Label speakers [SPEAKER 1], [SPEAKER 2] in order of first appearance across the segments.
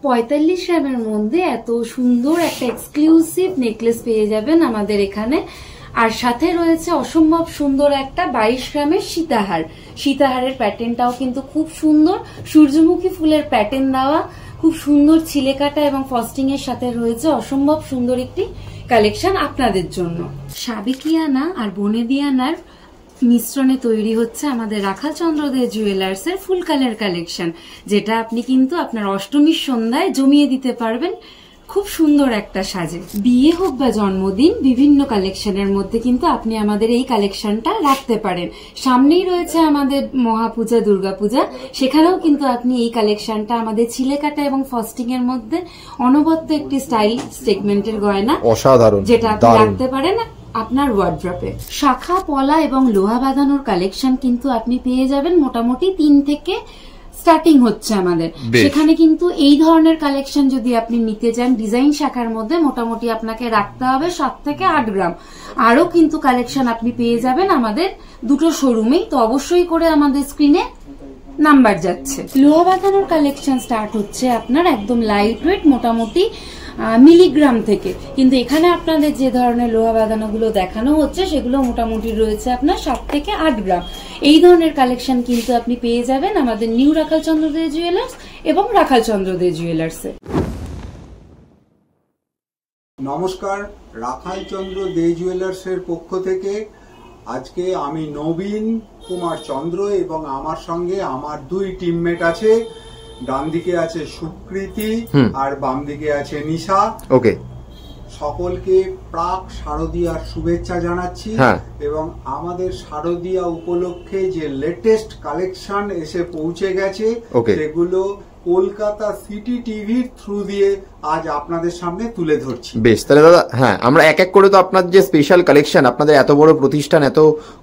[SPEAKER 1] 45 গ্রামের মধ্যে এত সুন্দর একটা এক্সক্লুসিভ নেকলেস পেয়ে যাবেন আমাদের এখানে। আর সাথে রয়েছে অসম্ভব সুন্দর একটা 22 গ্রামের সীতাহার। সীতাহারের প্যাটার্নটাও কিন্তু খুব সুন্দর, সূর্যমুখী ফুলের প্যাটার্ন দেওয়া, খুব সুন্দর ছিলে কাটা এবং ফস্টিং এর সাথে রয়েছে অসম্ভব সুন্দর একটি কালেকশন আপনাদের জন্য। সাবেকিয়ানা আর বনেদিয়ানার মিশ্রণে তৈরি হচ্ছে আমাদের রাখালচন্দ্র দে জুয়েলার্স এর ফুল কালার কালেকশন, যেটা আপনি কিন্তু আপনার অষ্টমীর সন্ধ্যায় জমিয়ে দিতে পারবেন খুব সুন্দর একটা সাজে। বিয়ে হোক বা জন্মদিন, বিভিন্ন কালেকশনের মধ্যে কিন্তু আপনি আমাদের এই কালেকশনটা রাখতে পারেন। সামনেই রয়েছে আমাদের মহাপূজা, দুর্গাপূজা, সেখানেও কিন্তু আপনি এই কালেকশনটা আমাদের ছিলেকাটা এবং ফস্টিং এর মধ্যে অনবদ্য একটি স্টাইল স্টেটমেন্টের গয়না, অসাধারণ, যেটা আপনি রাখতে পারেন আপনার ওয়ার্ড্রপে। শাখা, পলা এবং লোহা বাঁধানোর কালেকশন কিন্তু আপনি পেয়ে যাবেন মোটামুটি 3 থেকে স্টার্টিং হচ্ছে আমাদের সেখানে। কিন্তু এই ধরনের কালেকশন যদি আপনি নিতে চান ডিজাইন শাখার মধ্যে, মোটামুটি আপনাকে রাখতে হবে 7 থেকে 8 গ্রাম। আরো কিন্তু কালেকশন আপনি পেয়ে যাবেন আমাদের দুটো শোরুমেই। তো অবশ্যই করে আমাদের স্ক্রিনে নাম্বার যাচ্ছে। লোহা বাঁধানোর কালেকশন স্টার্ট হচ্ছে আপনার একদম লাইট ওয়েট, মোটামুটি মিলিগ্রাম থেকে। কিন্তু এখানে আপনাদের যে ধরনের লোহা বাঁধানো গুলো দেখানো হচ্ছে সেগুলো মোটামুটি রয়েছে আপনার 7 থেকে 8 গ্রাম। এই ধরনের কালেকশন কিন্তু আপনি পেয়ে যাবেন আমাদের নিউ রাখালচন্দ্র দে জুয়েলার্স এবং রাখালচন্দ্র দে জুয়েলার্সে।
[SPEAKER 2] নমস্কার, রাখালচন্দ্র দে জুয়েলার্সের পক্ষ থেকে আজকে আমি নবীন কুমার চন্দ্র এবং আমার সঙ্গে আমার 2 টিমমেট আছে। ডান দিকে আছে সুকৃতি আর বাম দিকে আছে নিশা। ওকে, সকলকে প্রাক শারদীয়ার শুভেচ্ছা জানাচ্ছি। এবং আমাদের শারদীয়া উপলক্ষে যে লেটেস্ট কালেকশন এসে পৌঁছে গেছে সেগুলো কলকাতা সিটি টিভির থ্রু দিয়ে আজ আপনাদের সামনে তুলে ধরছি।
[SPEAKER 3] বেশ, তাহলে দাদা আমরা এক এক করে তো আপনার যে স্পেশাল কালেকশন, আপনাদের এত বড় প্রতিষ্ঠান, এত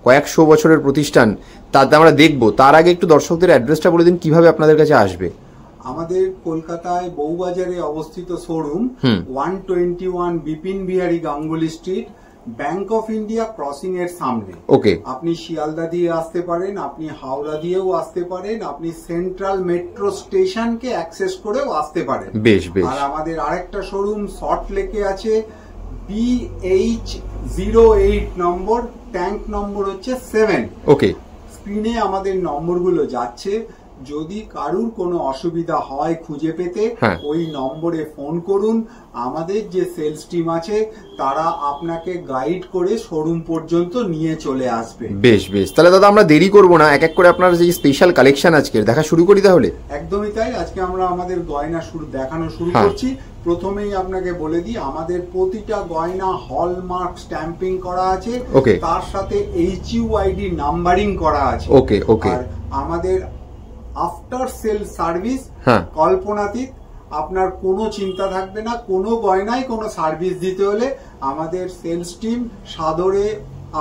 [SPEAKER 3] কয়েকশো বছরের প্রতিষ্ঠান, তাতে আমরা দেখবো। তার আগে একটু দর্শকদের অ্যাড্রেসটা বলে দিন, কিভাবে আপনাদের কাছে আসবে।
[SPEAKER 2] আমাদের কলকাতায় বউবাজারে অবস্থিত showroom 121 Bipin Bihari Ganguly street, bank of India crossing এর সামনে। ওকে, আপনি শিয়ালদা দিয়ে আসতে পারেন, আপনি হাওড়া দিয়েও আসতে পারেন, আপনি সেন্ট্রাল মেট্রো স্টেশনকে অ্যাক্সেস করেও আসতে পারেন।
[SPEAKER 3] বেশ বেশ।
[SPEAKER 2] আর আমাদের আরেকটা শোরুম সল্ট লেকে আছে, BH08 নম্বর, ট্যাঙ্ক নম্বর হচ্ছে 7। ওকে, স্ক্রিনে আমাদের নম্বরগুলো যাচ্ছে। যদি কারুর কোনো অসুবিধা হয় খুঁজে পেতে, ওই নম্বরে ফোন করুন। আমাদের যে সেলস টিম আছে তারা আপনাকে গাইড করে শোরুম পর্যন্ত নিয়ে চলে আসবে।
[SPEAKER 3] বেশ বেশ, তাহলে দাদা আমরা দেরি করবো না, এক এক করে আপনার যে স্পেশাল কালেকশন আজকে দেখা শুরু করি তাহলে।
[SPEAKER 2] একদমই তাই, আজকে আমরা আমাদের গয়না দেখানো শুরু করছি। প্রথমেই আপনাকে বলে দিই, আমাদের প্রতিটা গয়না হলমার্ক স্ট্যাম্পিং করা আছে, তার সাথে HUID নাম্বারিং করা আছে। ওকে ওকে। আর আমাদের আফটার সেল সার্ভিস কল্পনাতীত, আপনার কোনো চিন্তা থাকবে না। কোনো গয়নায় কোনো সার্ভিস দিতে হলে আমাদের সেলস টিম সাদরে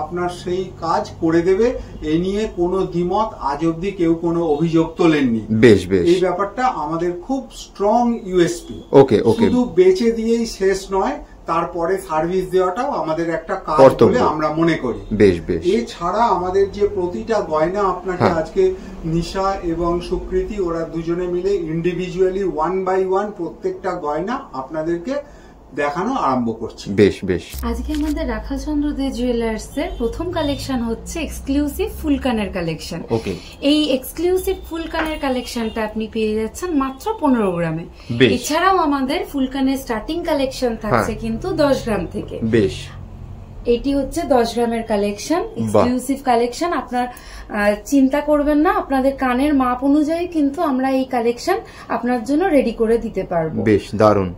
[SPEAKER 2] আপনার সেই কাজ করে দেবে। এ নিয়ে কোনো দ্বিমত আজ অব্দি কেউ কোনো অভিযোগ তোলেননি। বেশ বেশ, এই ব্যাপারটা আমাদের খুব স্ট্রং ইউএসপি। ওকে ওকে, শুধু বেচে দিয়েই শেষ নয়, তারপরে সার্ভিস দেওয়াটাও আমাদের একটা কাজ বলে আমরা মনে করি। বেশ বেশ। এছাড়া আমাদের যে প্রতিটা গয়না আপনাকে আজকে নিশা এবং সুকৃতি ওরা দুজনে মিলে ইন্ডিভিজুয়ালি 1 by 1 প্রত্যেকটা গয়না আপনাদেরকে দেখানো আরম্ভ করছি। বেশ বেশ।
[SPEAKER 1] আজকে আমাদের রাখালচন্দ্র দে জুয়েলার্স এর প্রথম কালেকশন হচ্ছে এক্সক্লুসিভ ফুলকানের কালেকশন। ওকে, এই এক্সক্লুসিভ ফুলকানের কালেকশনটা আপনি পেয়ে যাচ্ছেন মাত্র 15 গ্রামে। এছাড়াও আমাদের ফুলকানের স্টার্টিং কালেকশন থাকছে কিন্তু 10 গ্রাম থেকে। বেশ, এটি হচ্ছে 10 গ্রামের কালেকশন, এক্সক্লুসিভ কালেকশন। আপনার চিন্তা করবেন না, আপনাদের কানের মাপ অনুযায়ী কিন্তু আমরা এই কালেকশন আপনার জন্য রেডি করে দিতে পারবো।
[SPEAKER 3] বেশ দারুণ।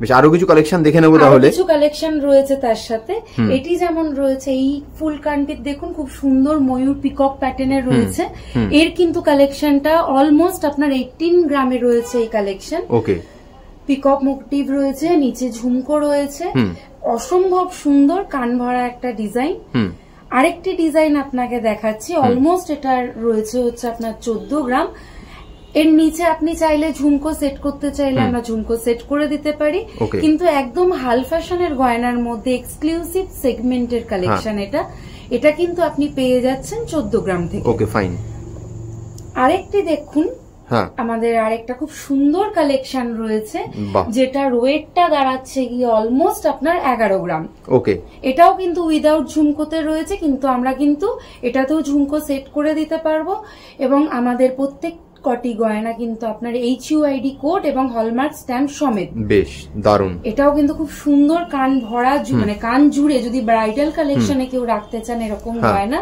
[SPEAKER 3] বেশ, আরো কিছু কালেকশন দেখে নেবো তাহলে।
[SPEAKER 1] কিছু কালেকশন রয়েছে তার সাথে। এটি যেমন রয়েছে এই ফুল কানটি, দেখুন খুব সুন্দর ময়ূর পিকক প্যাটার্নের রয়েছে। এর কিন্তু কালেকশনটা অলমোস্ট আপনার 18 গ্রামে রয়েছে এই কালেকশন। ওকে, পিকক মোটিভ রয়েছে, নিচে ঝুমকো রয়েছে, অসম্ভব সুন্দর কান ভরা একটা ডিজাইন। আরেকটি ডিজাইন আপনাকে দেখাচ্ছি, অলমোস্ট এটা রয়েছে হচ্ছে আপনার 14 গ্রাম। এর নিচে আপনি চাইলে ঝুমকো সেট করতে চাইলে আমরা ঝুমকো সেট করে দিতে পারি। কিন্তু একদম হাল ফ্যাশনের গয়নার মধ্যে এক্সক্লুসিভ সেগমেন্টের কালেকশন এটা। এটা কিন্তু আপনি পেয়ে যাচ্ছেন 14 গ্রাম থেকে। Okay fine. আরেকটি দেখুন আমাদের আরেকটা খুব সুন্দর কালেকশন রয়েছে, যেটা ওয়েটটা দাঁড়াচ্ছে গিয়ে অলমোস্ট আপনার 11 গ্রাম।
[SPEAKER 3] ওকে,
[SPEAKER 1] এটাও কিন্তু উইদাউট ঝুমকোতে রয়েছে, কিন্তু আমরা কিন্তু এটাতেও ঝুমকো সেট করে দিতে পারবো। এবং আমাদের প্রত্যেক কটি গয়না কিন্তু আপনার HUID কোড এবং হলমার্ক স্ট্যাম্প সমেত।
[SPEAKER 3] বেশ দারুণ।
[SPEAKER 1] এটাও কিন্তু খুব সুন্দর, কান ভরা, মানে কান জুড়ে যদি ব্রাইডাল কালেকশনে কেউ রাখতে চান এরকম গয়না,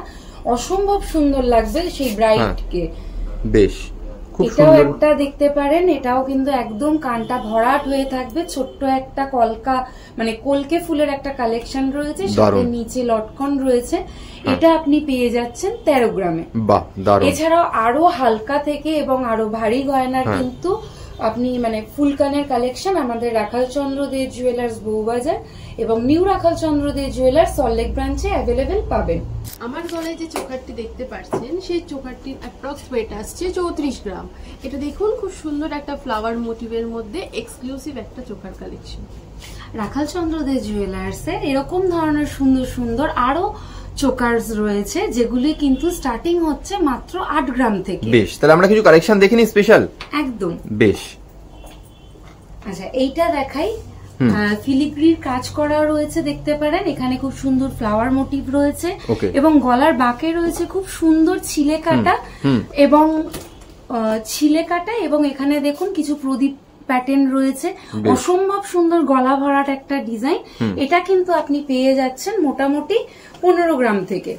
[SPEAKER 1] অসম্ভব সুন্দর লাগবে সেই ব্রাইডকে।
[SPEAKER 3] বেশ,
[SPEAKER 1] এটাও একটা দেখতে পারেন, এটাও কিন্তু একদম কানটা ভরাট হয়ে থাকবে। ছোট্ট একটা কলকা মানে কলকে ফুলের একটা কালেকশন রয়েছে, সাথে নিচে লটকন রয়েছে। এটা আপনি পেয়ে যাচ্ছেন 13 গ্রামে। এছাড়াও আরো হালকা থেকে এবং আরো ভারী গয়নার কিন্তু আপনি মানে ফুল কানের কালেকশন আমাদের রাখাল চন্দ্র দে জুয়েলার্স বউবাজার এবং নিউ রাখাল চন্দ্র দে জুয়েলার্স সল্টলেক ব্রাঞ্চে অ্যাভেলেবেল পাবেন।
[SPEAKER 4] আমার গলায় যে চোকারটি দেখতে পাচ্ছেন সেই চোকারটির অ্যাপ্রক্স ওয়েট আসছে 34 গ্রাম। এটা দেখুন, খুব সুন্দর একটা ফ্লাওয়ার মোটিভের মধ্যে এক্সক্লুসিভ একটা চোকার কালেকশন।
[SPEAKER 1] রাখাল চন্দ্র দে জুয়েলার্সের এরকম ধরনের সুন্দর সুন্দর আরো চোকার্স রয়েছে, যেগুলি কিন্তু স্টার্টিং হচ্ছে মাত্র 8 গ্রাম থেকে।
[SPEAKER 3] বেশ, তাহলে আমরা কিছু কালেকশন দেখে নিই স্পেশাল।
[SPEAKER 1] একদম।
[SPEAKER 3] বেশ,
[SPEAKER 1] আচ্ছা এইটা দেখাই। ফিলিগ্রির কাজ করা রয়েছে, দেখতে পারেন এখানে খুব সুন্দর ফ্লাওয়ার মোটিভ রয়েছে এবং গলার বাঁকে রয়েছে খুব সুন্দর ছিলে কাটা এবং এখানে দেখুন কিছু প্রদীপ প্যাটার্ন রয়েছে, অসম্ভব সুন্দর গলা ভরাট একটা ডিজাইন। এটা কিন্তু আপনি পেয়ে যাচ্ছেন মোটামুটি 15 গ্রাম থেকে।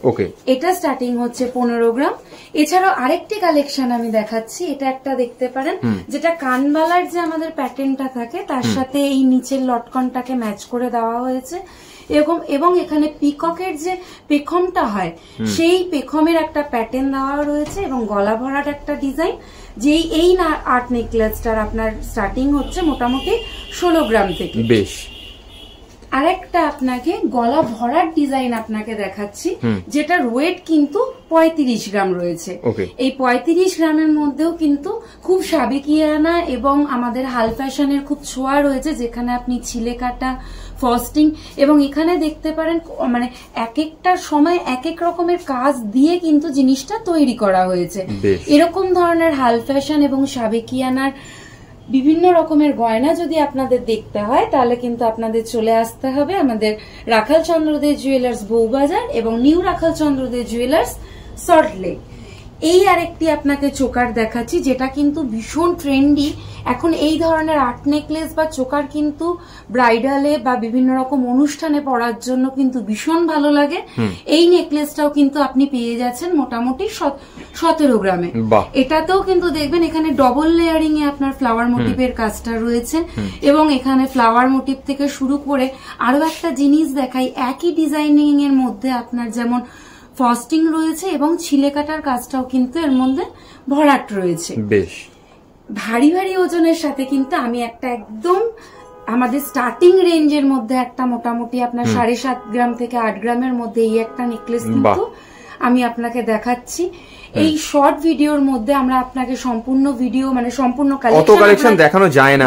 [SPEAKER 1] এটা স্টার্টিং হচ্ছে 15 গ্রাম। এছাড়াও আরেকটি কালেকশন আমি দেখাচ্ছি, এটা একটা দেখতে পারেন, যেটা কানবালার যে আমাদের প্যাটার্নটা থাকে তার সাথে এই নিচের লটকনটাকে ম্যাচ করে দেওয়া হয়েছে এবং এখানে পিককের যে পেখমটা হয় সেই পেখমের একটা প্যাটার্ন দেওয়া রয়েছে এবং গলা ভরাট একটা ডিজাইন। যেই এই আর্ট নেকলেসটার আপনার স্টার্টিং হচ্ছে মোটামুটি 16 গ্রাম থেকে।
[SPEAKER 3] বেশ,
[SPEAKER 1] আরেকটা আপনাকে গলা ভরাট ডিজাইন আপনাকে দেখাচ্ছি, যেটার ওয়েট কিন্তু 35 গ্রাম রয়েছে। এই 35 গ্রামের মধ্যেও কিন্তু খুব সাবেকিয়ানা এবং আমাদের হাল ফ্যাশনের খুব ছোঁয়া রয়েছে, যেখানে আপনি ছিলে কাটা, ফস্টিং এবং এখানে দেখতে পারেন মানে এক একটা সময় এক এক রকমের কাজ দিয়ে কিন্তু জিনিসটা তৈরি করা হয়েছে। এরকম ধরনের হাল ফ্যাশন এবং সাবেকিয়ানার বিভিন্ন রকমের গয়না যদি আপনাদের দেখতে হয় তাহলে কিন্তু আপনাদের চলে আসতে হবে আমাদের রাখাল চন্দ্র দে জুয়েলার্স বউবাজার এবং নিউ রাখাল চন্দ্র দে জুয়েলার্স সল্টলেক। এই আরেকটি আপনাকে চোকার দেখাচ্ছি, যেটা কিন্তু ভীষণ ট্রেন্ডি এখন। এই ধরনের আর্ট নেকলেস বা চোকার কিন্তু ব্রাইডালে বা বিভিন্ন রকম অনুষ্ঠানে পরার জন্য কিন্তু ভীষণ ভালো লাগে। এই নেকলেসটাও কিন্তু আপনি পেয়ে যাচ্ছেন মোটামুটি 17 গ্রামে। এটাতেও কিন্তু দেখবেন এখানে ডবল লেয়ারিং এ আপনার ফ্লাওয়ার মোটিভের কাজটা রয়েছে এবং এখানে ফ্লাওয়ার মোটিভ থেকে শুরু করে আরো একটা জিনিস দেখাই, একই ডিজাইনিং এর মধ্যে আপনার যেমন ফস্টিং রয়েছে এবং ছিলে কাটার কাজটাও কিন্তু এর মধ্যে ভরাট রয়েছে।
[SPEAKER 3] বেশ
[SPEAKER 1] ভারী ভারী ওজনের সাথে কিন্তু আমি একটা একদম আমাদের স্টার্টিং রেঞ্জের মধ্যে একটা মোটামুটি আপনার 7.5 গ্রাম থেকে 8 গ্রামের মধ্যে এই একটা নেকলেস কিন্তু আমি আপনাকে দেখাচ্ছি। এই শর্ট ভিডিওর মধ্যে আমরা আপনাকে সম্পূর্ণ ভিডিও মানে সম্পূর্ণ
[SPEAKER 3] কালেকশন দেখানো যায়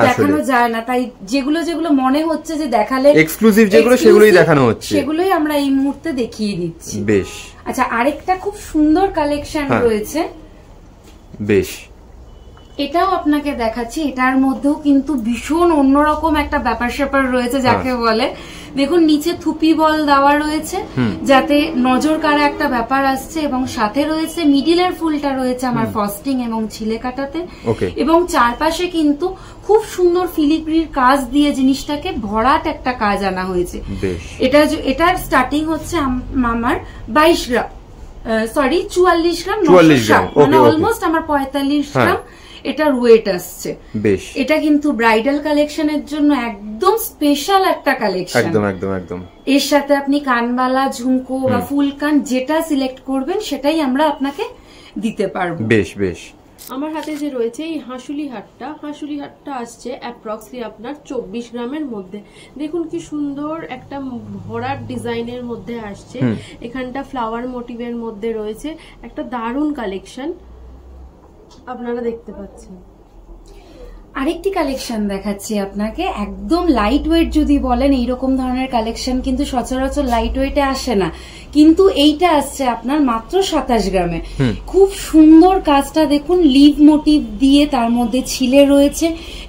[SPEAKER 1] না, তাই যেগুলো যেগুলো মনে হচ্ছে যে দেখালে
[SPEAKER 3] এক্সক্লুসিভ যেগুলো সেগুলোই দেখানো হচ্ছে,
[SPEAKER 1] সেগুলোই আমরা এই মুহূর্তে দেখিয়ে দিচ্ছি।
[SPEAKER 3] বেশ,
[SPEAKER 1] আচ্ছা আরেকটা খুব সুন্দর কালেকশন রয়েছে,
[SPEAKER 3] বেশ
[SPEAKER 1] এটাও আপনাকে দেখাচ্ছি। এটার মধ্যেও কিন্তু ভীষণ অন্যরকম একটা ব্যাপার স্যাপার রয়েছে যাকে বলে। দেখুন নিচে থুপি বল দেওয়া রয়েছে যাতে নজর কাড়া একটা ব্যাপার আসছে এবং সাথে রয়েছে মিডিলের ফুলটা রয়েছে আমার ফস্টিং এবং ছিলে কাটাতে এবং চারপাশে কিন্তু খুব সুন্দর ফিলিগ্রির কাজ দিয়ে জিনিসটাকে ভরাট একটা কাজ আনা হয়েছে। এটার স্টার্টিং হচ্ছে আমার 22 গ্রাম, সরি 44 গ্রাম, মানে অলমোস্ট আমার 45 গ্রাম এটার ওয়েট আসছে।
[SPEAKER 3] বেশ,
[SPEAKER 1] এটা কিন্তু ব্রাইডাল কালেকশনের জন্য একদম স্পেশাল একটা কালেকশন।
[SPEAKER 3] একদম একদম একদম।
[SPEAKER 1] এর সাথে আপনি কানবালা, ঝুমকো বা ফুল কান যেটা সিলেক্ট করবেন সেটাই আমরা আপনাকে দিতে পারবো।
[SPEAKER 3] বেশ বেশ।
[SPEAKER 4] আমার হাতে যে রয়েছে এই হাঁসুলি হাটটা আসছে অ্যাপ্রক্সলি আপনার 24 গ্রামের মধ্যে। দেখুন কি সুন্দর একটা ভরাট ডিজাইনের মধ্যে আসছে, এখানটা ফ্লাওয়ার মোটিভের মধ্যে রয়েছে, একটা দারুণ কালেকশন আপনারা দেখতে পাচ্ছেন।
[SPEAKER 1] আরেকটি কালেকশন দেখাচ্ছি আপনাকে, একদম লাইট ওয়েট যদি বলেন এইরকম ধরনের কালেকশন কিন্তু সচরাচর লাইট ওয়েটে আসে না, কিন্তু এইটা আসছে আপনার মাত্র 27 গ্রামে। খুব সুন্দর কাজটা দেখুন, লিভ মোটিভ দিয়ে তার মধ্যে ছিলে রয়েছে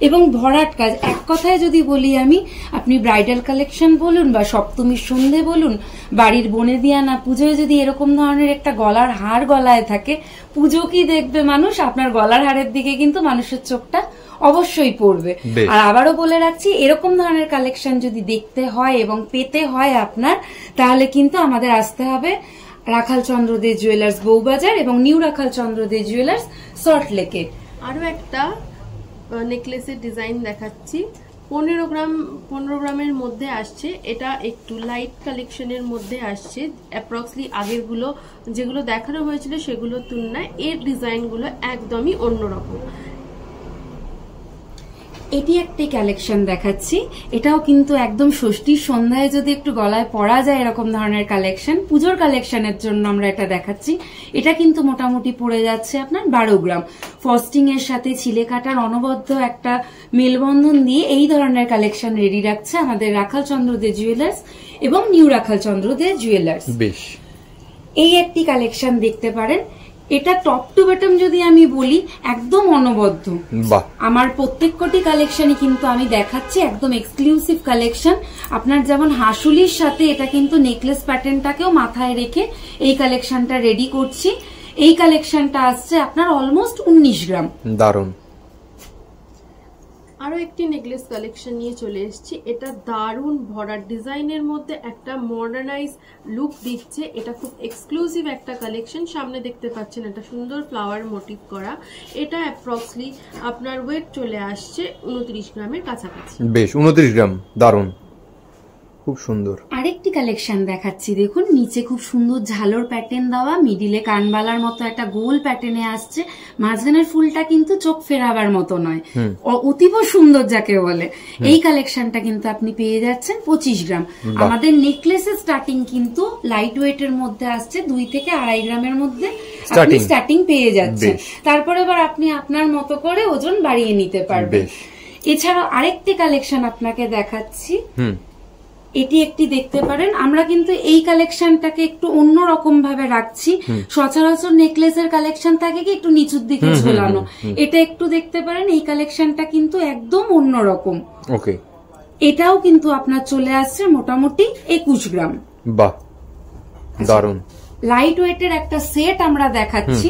[SPEAKER 1] এবং ভরাট কাজ। এক কথায় যদি বলি আমি, আপনি ব্রাইডাল কালেকশন বলুন বা সপ্তমীর সন্ধে বলুন, বাড়ির বনে দিয়া না পুজোয় যদি এরকম ধরনের একটা গলার হার গলায় থাকে, পুজো কি দেখবে মানুষ? আপনার গলার হারের দিকে কিন্তু মানুষের চোখটা অবশ্যই পড়বে। আর আবারও বলে রাখছি, এরকম ধরনের কালেকশন যদি দেখতে হয় এবং পেতে হয় আপনার, তাহলে কিন্তু আমাদের আসতে হবে রাখাল চন্দ্র দে জুয়েলার্স বউবাজার এবং নিউ রাখাল চন্দ্র দে জুয়েলার্স সল্টলেকে।
[SPEAKER 4] আরো একটা নেকলেসের ডিজাইন দেখাচ্ছি, 15 গ্রামের মধ্যে আসছে। এটা একটু লাইট কালেকশনের মধ্যে আসছে, অ্যাপ্রক্সলি আগেরগুলো যেগুলো দেখানো হয়েছিল সেগুলোর তুলনায় এর ডিজাইনগুলো একদমই অন্যরকম।
[SPEAKER 1] এটি একটি কালেকশন দেখাচ্ছি, এটাও কিন্তু একদম ষষ্ঠীর সন্ধ্যায় যদি একটু গলায় পরা যায় এরকম ধরনের কালেকশন, পুজোর কালেকশনের জন্য আমরা এটা দেখাচ্ছি। এটা কিন্তু মোটামুটি পড়ে যাচ্ছে আপনার 12 গ্রাম। ফস্টিং এর সাথে ছিলে কাটার অনবদ্য একটা মেলবন্ধন দিয়ে এই ধরনের কালেকশন রেডি রাখছে আমাদের রাখাল চন্দ্র দে জুয়েলার্স এবং নিউ রাখাল চন্দ্র দে জুয়েলার্স।
[SPEAKER 3] বেশ,
[SPEAKER 1] এই একটি কালেকশন দেখতে পারেন, এটা টপ টু বটম যদি আমি বলি একদম অনবদ্য। আমার প্রত্যেকটি কালেকশনই কিন্তু আমি দেখাচ্ছি একদম এক্সক্লুসিভ কালেকশন। আপনার যেমন হাসুলির সাথে এটা কিন্তু নেকলেস প্যাটার্নটাকেও মাথায় রেখে এই কালেকশনটা রেডি করছি। এই কালেকশনটা আসছে আপনার অলমোস্ট 19 গ্রাম।
[SPEAKER 3] দারুণ।
[SPEAKER 4] আরো একটি নেকলেস কালেকশন নিয়ে চলে এসেছি, এটা দারুণ ভরাট ডিজাইনের মধ্যে একটা মডার্নাইজ লুক দিচ্ছে। এটা খুব এক্সক্লুসিভ একটা কালেকশন, সামনে দেখতে পাচ্ছেন একটা সুন্দর ফ্লাওয়ার মোটিভ করা। এটা অ্যাপ্রক্সলি আপনার ওয়েট চলে আসছে 29 গ্রামের কাছাকাছি।
[SPEAKER 3] বেশ, 29 গ্রাম, দারুণ, খুব সুন্দর।
[SPEAKER 1] আরেকটি কালেকশন দেখাচ্ছি, দেখুন নিচে খুব সুন্দর ঝালর প্যাটার্ন দেওয়া, মিডিলে কানবালার মতো একটা গোল প্যাটার্নে আসছে, মাঝখানের ফুলটা কিন্তু চোখ ফেরাবার মতো নয়, অতীব সুন্দর যাকে বলে। এই কালেকশনটা কিন্তু আপনি পেয়ে যাচ্ছেন 25 গ্রাম। আমাদের নেকলেসের স্টার্টিং কিন্তু লাইট ওয়েটের মধ্যে আসছে 2 থেকে 2.5 গ্রামের মধ্যে আপনি স্টার্টিং পেয়ে যাচ্ছেন। তারপরে এবার আপনি আপনার মতো করে ওজন বাড়িয়ে নিতে পারবেন। এছাড়াও আরেকটি কালেকশন আপনাকে দেখাচ্ছি, এটি একটি দেখতে পারেন। আমরা কিন্তু এই কালেকশনটাকে একটু অন্যরকম ভাবে রাখছি, সচরাচর নেকলেসের কালেকশন থাকে কি একটু নিচুর দিকে ঝোলানো, এটা একটু দেখতে পারেন। এই কালেকশনটা কিন্তু একদম অন্যরকম।
[SPEAKER 3] ওকে,
[SPEAKER 1] এটাও কিন্তু আপনার চলে আসছে মোটামুটি 21 গ্রাম।
[SPEAKER 3] বাহ, দারুণ।
[SPEAKER 1] লাইট ওয়েটের একটা সেট আমরা দেখাচ্ছি,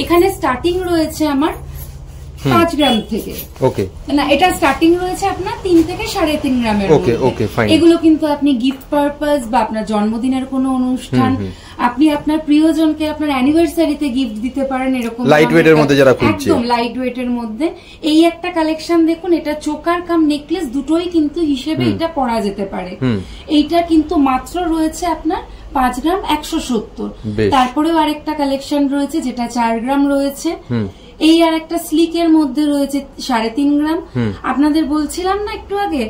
[SPEAKER 1] এখানে স্টার্টিং রয়েছে আমার 5 গ্রাম থেকে।
[SPEAKER 3] ওকে,
[SPEAKER 1] না, এটা স্টার্টিং রয়েছে আপনার 3 থেকে 3.5 গ্রামের।
[SPEAKER 3] ওকে ওকে, ফাইন।
[SPEAKER 1] এগুলো কিন্তু আপনি গিফট পারপাস বা আপনার জন্মদিনের কোনো অনুষ্ঠান, আপনি আপনার প্রিয়জনকে আপনার অ্যানিভার্সারিতে গিফট দিতে পারেন। এরকম
[SPEAKER 3] লাইট ওয়েটের মধ্যে যারা খুঁজছে,
[SPEAKER 1] একদম লাইট ওয়েটের মধ্যে এই একটা কালেকশন দেখুন, এটা চোকার কাম নেকলেস দুটোই কিন্তু হিসেবে এটা পরা যেতে পারে। এইটা কিন্তু মাত্র রয়েছে আপনার 5 গ্রাম 170। তারপরেও আরেকটা কালেকশন রয়েছে যেটা 4 গ্রাম রয়েছে। এই আর একটা স্লিকের মধ্যে রয়েছে 3.5 গ্রাম। আপনাদের বলছিলাম না একটু আগে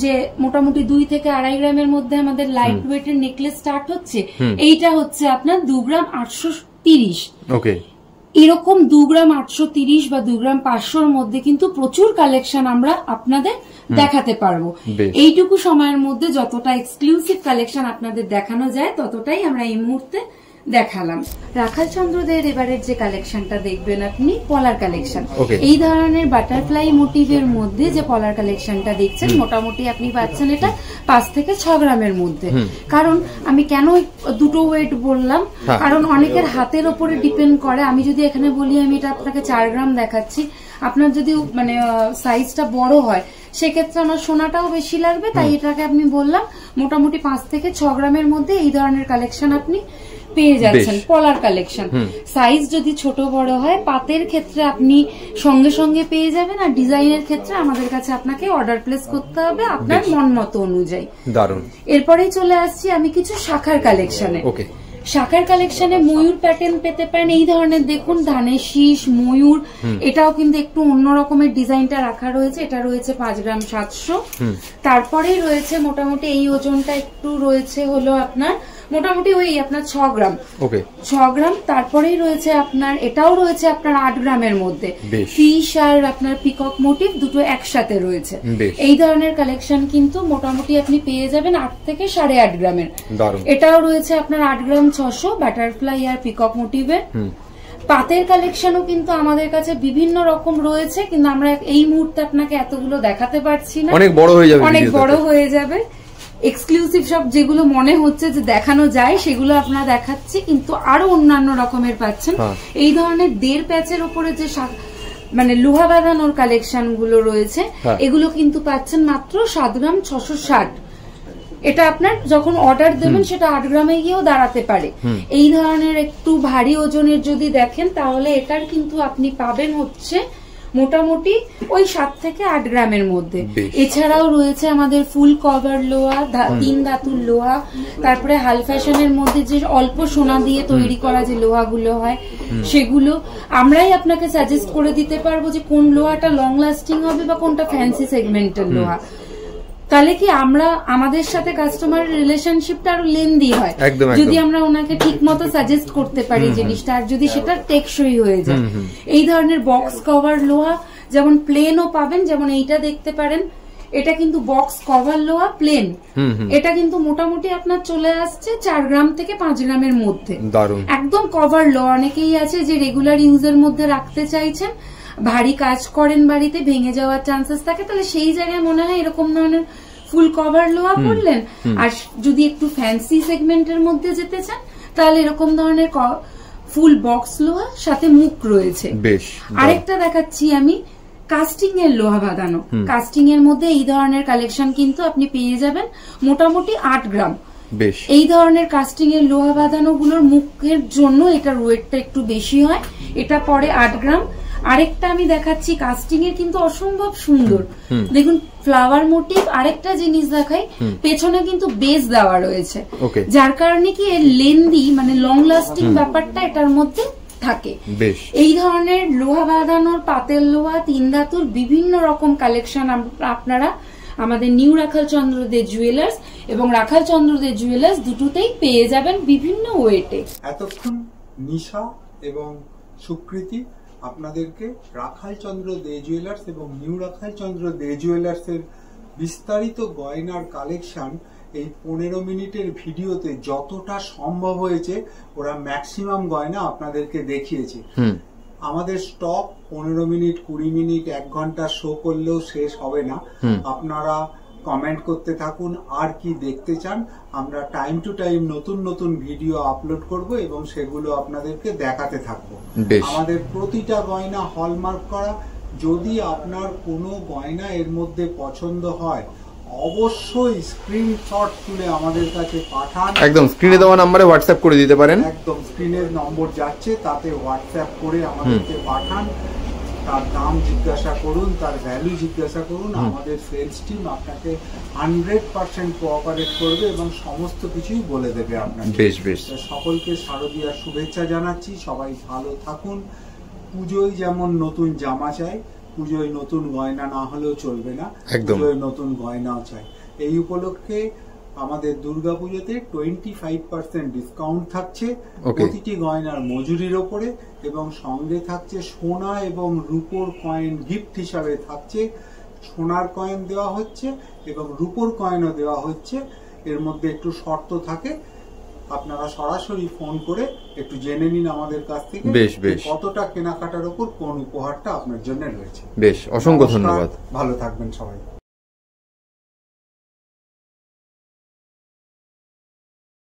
[SPEAKER 1] যে মোটামুটি 2 থেকে 2.5 গ্রামের মধ্যে আমাদের লাইট ওয়েটের নেকলেস স্টার্ট হচ্ছে। এইটা হচ্ছে আপনার 2 গ্রাম 830।
[SPEAKER 3] ওকে,
[SPEAKER 1] এরকম 2 গ্রাম 830 বা 2 গ্রাম 500 মধ্যে কিন্তু প্রচুর কালেকশন আমরা আপনাদের দেখাতে পারবো। এইটুকু সময়ের মধ্যে যতটা এক্সক্লুসিভ কালেকশন আপনাদের দেখানো যায় ততটাই আমরা এই মুহূর্তে দেখালাম। রাখাল চন্দ্রদের এবারের যে কালেকশনটা দেখবেন আপনি পলার কালেকশন। এই ধরনের বাটারফ্লাই মোটিভের মধ্যে যে পলার কালেকশনটা দেখছেন মোটামুটি আপনি পাচ্ছেন এটা 5 থেকে 6 গ্রামের মধ্যে। কারণ আমি কেন দুটো ওয়েট বললাম, কারণ অনেকের হাতের ওপরে ডিপেন্ড করে। আমি যদি এখানে বলি আমি এটা আপনাকে 4 গ্রাম দেখাচ্ছি, আপনার যদি মানে সাইজটা বড় হয় সেক্ষেত্রে আমার সোনাটাও বেশি লাগবে, তাই এটাকে আপনি বললাম মোটামুটি 5 থেকে 6 গ্রামের মধ্যে এই ধরনের কালেকশন আপনি পেয়ে যাচ্ছেন। পলার কালেকশন সাইজ যদি ছোট বড় হয় পাতের ক্ষেত্রে আপনি সঙ্গে সঙ্গে পেয়ে যাবেন, আর ডিজাইনের ক্ষেত্রে আমাদের কাছে আপনাকে অর্ডার প্লেস করতে হবে আপনার মন মতো অনুযায়ী।
[SPEAKER 3] দারুণ।
[SPEAKER 1] এরপরেই চলে আসছি আমি কিছু শাখার কালেকশনে। শাখার কালেকশনে ময়ূর প্যাটার্ন পেতে পারেন। এই ধরনের দেখুন ধানের শীষ, ময়ূর, এটাও কিন্তু একটু অন্য রকমের ডিজাইনটা রাখা রয়েছে। এটা রয়েছে 5 গ্রাম 700। তারপরেই রয়েছে মোটামুটি এই ওজনটা একটু রয়েছে হলো আপনার মোটামুটি ওই আপনার 6 গ্রাম।
[SPEAKER 3] ওকে,
[SPEAKER 1] 6 গ্রাম। তারপরেই রয়েছে আপনার, এটাও রয়েছে আপনার 8 গ্রামের মধ্যে। ফিশ আর আপনার পিকক মোটিভ দুটো একসাথে রয়েছে। এই ধরনের কালেকশন কিন্তু মোটামুটি আপনি পেয়ে যাবেন 8 থেকে 8.5 গ্রামের। এটাও রয়েছে আপনার 8 গ্রাম 600 বাটারফ্লাই আর পিকক মোটিভের। পাতের কালেকশনও কিন্তু আমাদের কাছে বিভিন্ন রকম রয়েছে, কিন্তু আমরা এই মুহূর্তে আপনাকে এতগুলো দেখাতে পারছি না,
[SPEAKER 3] অনেক বড় হয়ে যাবে।
[SPEAKER 1] এক্সক্লুসিভ সব যেগুলো মনে হচ্ছে যে দেখানো যায় সেগুলো আপনারা দেখাচ্ছি, কিন্তু আরো অন্যান্য রকমের পাচ্ছেন। এই ধরনের 1.5 প্যাচের উপরে যে মানে লোহা বাঁধানোর কালেকশন গুলো রয়েছে, এগুলো কিন্তু পাচ্ছেন মাত্র 7 গ্রাম 660। এটা আপনার যখন অর্ডার দেবেন সেটা 8 গ্রামে গিয়েও দাঁড়াতে পারে। এই ধরনের একটু ভারী ওজনের যদি দেখেন তাহলে এটার কিন্তু আপনি পাবেন হচ্ছে মোটামুটি ওই 7 থেকে 8 গ্রামের মধ্যে। এছাড়াও রয়েছে আমাদের ফুল কভার লোহা, 3 ধাতুর লোহা, তারপরে হাল ফ্যাশনের মধ্যে যে অল্প সোনা দিয়ে তৈরি করা যে লোহাগুলো হয় সেগুলো আমরাই আপনাকে সাজেস্ট করে দিতে পারবো যে কোন লোহাটা লং লাস্টিং হবে বা কোনটা ফ্যান্সি সেগমেন্টের লোহা। তাহলে কি আমরা আমাদের সাথে কাস্টমারের রিলেশনশিপটা আরো লেন্দি হয় যদি আমরা ওনাকে ঠিক মতো সাজেস্ট করতে পারি জিনিসটা, আর যদি সেটা টেকসই হয়ে যায়। এই ধরনের বক্স কভার লোহা যেমন প্লেনও পাবেন, যেমন এইটা দেখতে পারেন, এটা কিন্তু বক্স কভার লোহা প্লেন। এটা কিন্তু মোটামুটি আপনার চলে আসছে 4 গ্রাম থেকে 5 গ্রামের মধ্যে, একদম কভার লোহা। অনেকেই আছে যে রেগুলার ইউজের মধ্যে রাখতে চাইছেন, ভারী কাজ করেন বাড়িতে, ভেঙে যাওয়ার চান্সেস থাকে, তাহলে সেই জায়গায় মনে হয় এরকম ধরনের ফুল কভার লোহা পড়লেন। আর যদি একটু ফ্যান্সি সেগমেন্টের মধ্যে যেতে চান তাহলে এরকম ধরনের ফুল বক্স লোহা, সাথে মুখ রয়েছে। আরেকটা দেখাচ্ছি আমি, কাস্টিং এর লোহা বাঁধানো। কাস্টিং এর মধ্যে এই ধরনের কালেকশন কিন্তু আপনি পেয়ে যাবেন মোটামুটি 8 গ্রাম। এই ধরনের কাস্টিং এর লোহা বাঁধানো গুলোর মুখের জন্য এটার ওয়েটটা একটু বেশি হয়, এটা পড়ে 8 গ্রাম। আরেকটা আমি দেখাচ্ছি কাস্টিং এর, কিন্তু অসম্ভব সুন্দর। দেখুন ফ্লাওয়ার মোটিভ। আরেকটা জিনিস দেখাই, পেছনে কিন্তু বেস দেওয়া রয়েছে, যার কারণে কি এর লেন্দি মানে লং লাস্টিং ব্যাপারটা এটার মধ্যে থাকে। এই ধরনের লোহা বাঁধানোর, পাতের লোহা, 3 ধাতুর বিভিন্ন রকম কালেকশন আপনারা আমাদের নিউ রাখাল চন্দ্র দে জুয়েলার্স এবং রাখাল চন্দ্র দে জুয়েলার্স দুটোতেই পেয়ে যাবেন বিভিন্ন ওয়েটে।
[SPEAKER 2] এতক্ষণ নিশা এবং সুকৃতি আপনাদেরকে রাখাল চন্দ্র দে জুয়েলার্স এবং নিউ রাখাল চন্দ্র দে জুয়েলার্স এর বিস্তারিত গয়নার কালেকশন এই 15 মিনিটের ভিডিওতে যতটা সম্ভব হয়েছে ওরা ম্যাক্সিমাম গয়না আপনাদেরকে দেখিয়েছে। আমাদের স্টক 15 মিনিট, 20 মিনিট, 1 ঘন্টা শো করলেও শেষ হবে না। আপনারা কমেন্ট করতে থাকুন আর কি দেখতে চান। আমরা টাইম টু টাইম নতুন নতুন ভিডিও আপলোড করব এবং সেগুলো আপনাদেরকে দেখাতে থাকবো। আমাদের প্রতিটা গয়না হলমার্ক করা। যদি আপনার কোনো গয়না এর মধ্যে পছন্দ হয় অবশ্যই স্ক্রিনশট তুলে আমাদের কাছে পাঠান।
[SPEAKER 3] একদম স্ক্রিনে দেওয়া নম্বরে হোয়াটসঅ্যাপ করে দিতে পারেন।
[SPEAKER 2] একদম স্ক্রিনের নম্বর যাচ্ছে, তাতে হোয়াটসঅ্যাপ করে আমাদেরকে পাঠান। তার দাম জিজ্ঞাসা করুন, তার ভ্যালু জিজ্ঞাসা করুন। আমাদের সেলস টিম আপনাকে 100% কোঅপারেট করবে এবং সমস্ত কিছুই বলে দেবে আপনাকে।
[SPEAKER 3] বেশ
[SPEAKER 2] সকলকে শারদীয়ার শুভেচ্ছা জানাচ্ছি। সবাই ভালো থাকুন। পুজোয় যেমন নতুন জামা চাই, পুজোয় নতুন গয়না না হলেও চলবে না, পুজোয় নতুন গয়নাও চাই। এই উপলক্ষে আমাদের দুর্গাপুজোতে 25% ডিসকাউন্ট থাকছে প্রতিটি গয়নার মজুরির ওপরে, এবং সঙ্গে থাকছে সোনা এবং রূপোর কয়েন গিফট হিসাবে থাকছে। সোনার কয়েন দেওয়া হচ্ছে এবং রূপোর কয়েনও দেওয়া হচ্ছে। এর মধ্যে একটু শর্ত থাকে, আপনারা সরাসরি ফোন করে একটু জেনে নিন আমাদের কাছ থেকে কতটা কেনাকাটার উপর কোন উপহারটা আপনার জন্য রয়েছে।
[SPEAKER 3] অসংখ্য ধন্যবাদ।
[SPEAKER 2] ভালো থাকবেন সবাই।